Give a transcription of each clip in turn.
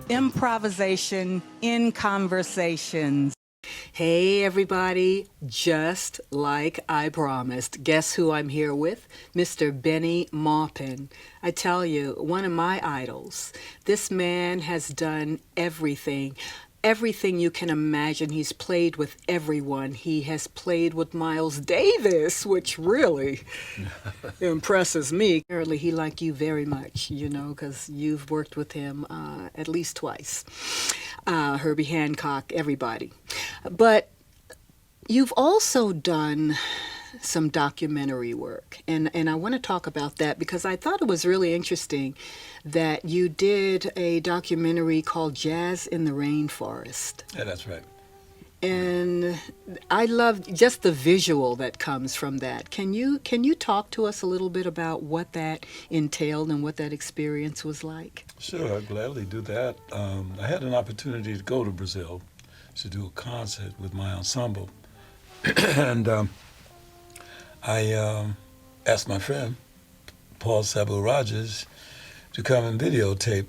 Improvisation in Conversations. Hey everybody, just like I promised, guess who I'm here with? Mr. Bennie Maupin. I tell you, one of my idols. This man has done everything. Everything you can imagine. He's played with everyone. He has played with Miles Davis, which really impresses me. Apparently he liked you very much, because you've worked with him at least twice. Herbie Hancock, everybody. But you've also done some documentary work, and I want to talk about that because I thought it was really interesting that you did a documentary called Jazz in the Rainforest. Yeah, that's right. And I love just the visual that comes from that. Can you talk to us a little bit about what that entailed and what that experience was like? Sure, I'd gladly do that. I had an opportunity to go to Brazil to do a concert with my ensemble. And I asked my friend, Paul Sabu Rogers, to come and videotape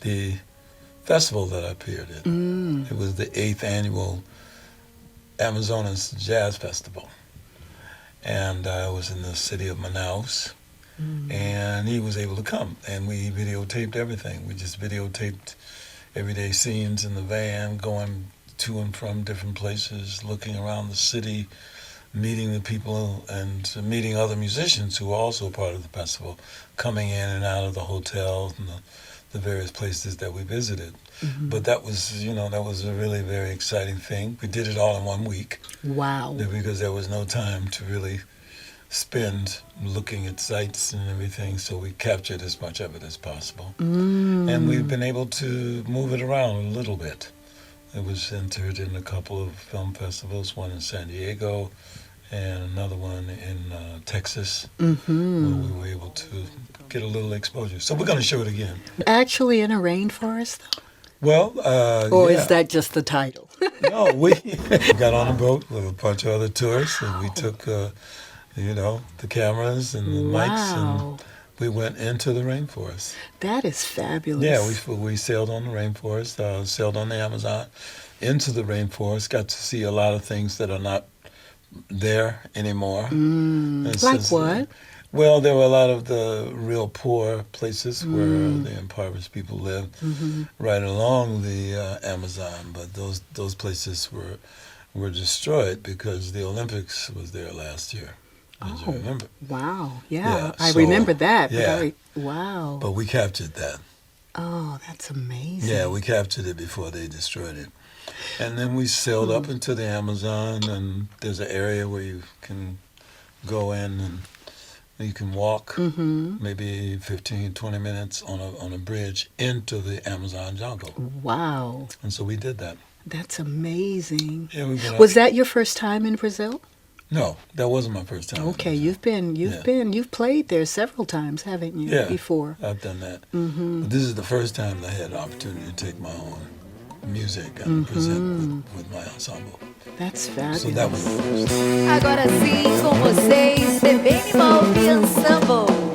the festival that I appeared in. It was the 8th annual Amazonas Jazz Festival. And I was in the city of Manaus, and he was able to come. And we videotaped everything. We just videotaped everyday scenes in the van, going to and from different places, looking around the city, meeting the people and meeting other musicians who were also part of the festival, coming in and out of the hotels and the various places that we visited. But that was, that was a really very exciting thing. We did it all in 1 week. Wow. Because there was no time to really spend looking at sites and everything, so we captured as much of it as possible. And we've been able to move it around a little bit. It was entered in a couple of film festivals, one in San Diego and another one in Texas, where we were able to get a little exposure. So we're going to show it again. Actually in a rainforest, though? Well, or yeah. Is that just the title? No, we got on a boat with a bunch of other tourists, and we took, the cameras and the mics, and we went into the rainforest. That is fabulous. Yeah, we sailed on the rainforest, sailed on the Amazon, into the rainforest, got to see a lot of things that are not there anymore. Like what? Well, there were a lot of the real poor places where the impoverished people lived, right along the Amazon. But those places were destroyed because the Olympics was there last year. As you remember. Wow! Yeah, I remember that. Yeah. Wow! But we captured that. Oh, that's amazing. Yeah, we captured it before they destroyed it. And then we sailed up into the Amazon, and there's an area where you can go in and you can walk maybe 15, 20 minutes on a bridge into the Amazon jungle. Wow. And so we did that. That's amazing. Yeah, Was that your first time in Brazil? No, that wasn't my first time. Okay, you've played there several times, haven't you? Yeah, before. I've done that. But this is the first time that I had the opportunity to take my own music and present with my ensemble. That's fabulous. So that was the first. Agora sim, com vocês, The Bennie Maupin Ensemble.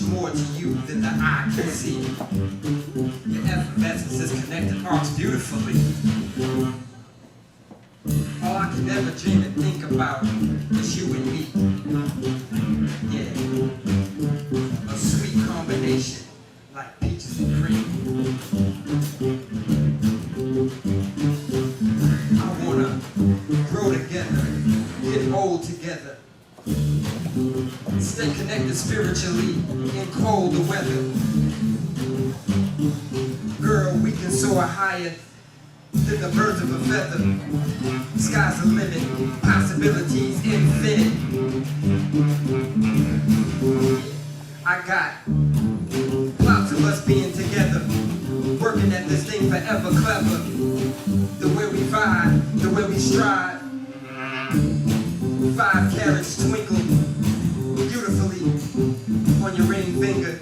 much more to you than the eye can see. Your effervescence is connected arcs beautifully. All I can ever dream and think about is you and me. Yeah, a sweet combination like peaches and cream. I wanna grow together, get old together, stay connected spiritually in colder weather. Girl, we can soar higher than the birds of a feather. Sky's the limit, possibilities infinite. I got lots of us being together, working at this thing forever clever. The way we vibe, the way we strive. 5 carats twinkle beautifully on your ring finger.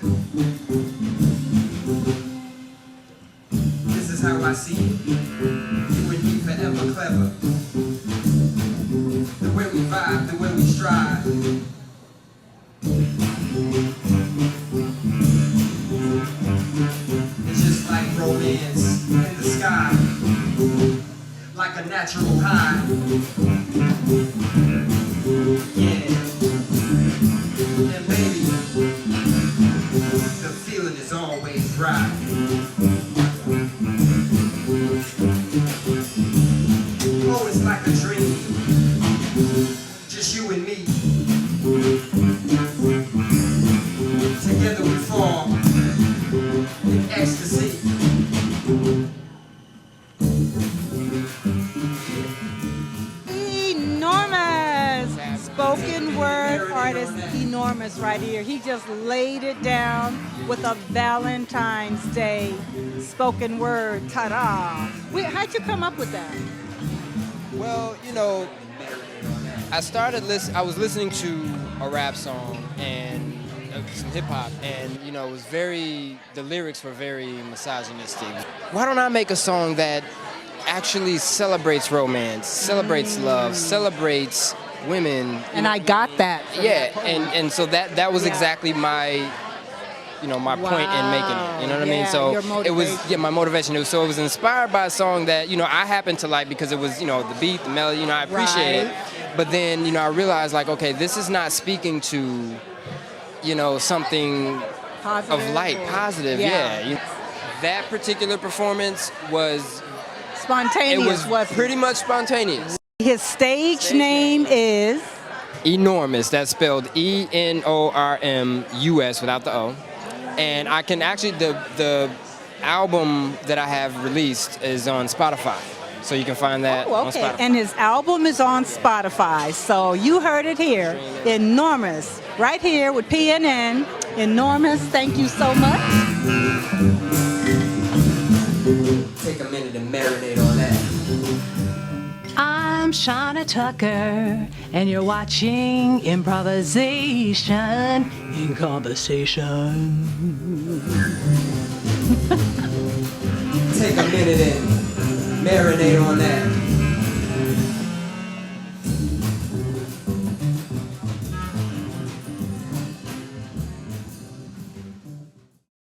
This is how I see it. You and me forever clever. The way we vibe, the way we strive. It's just like romance in the sky, like a natural high. Yeah. And baby, the feeling is always right. Oh, it's like a dream, just you and me. Together we fall in ecstasy. Enormous spoken word artist, Enormus right here. He just laid it down with a Valentine's Day spoken word. Ta-da! How'd you come up with that? Well, you know, I was listening to a rap song and some hip hop, and you know, the lyrics were very misogynistic. Why don't I make a song that actually celebrates romance, celebrates love, celebrates women? And I got that. Yeah, and so that was exactly my my point in making it. You know what I mean? So your it was motivation. my motivation. It was inspired by a song that I happened to like because it was the beat, the melody. I appreciate it. But then I realized like, okay, this is not speaking to something Positive of light, or- positive. Yeah. That particular performance was Spontaneous. was pretty much spontaneous. His stage name is Enormus. That's spelled ENORMUS without the O. And I can actually the album that I have released is on Spotify, so you can find that on Spotify. And his album is on Spotify. So you heard it here. Enormous. Right here with PNN. Enormous. Thank you so much. Take a minute and marinate on that. I'm Shauna Tucker, and you're watching Improvisation in Conversation. Take a minute and marinate on that.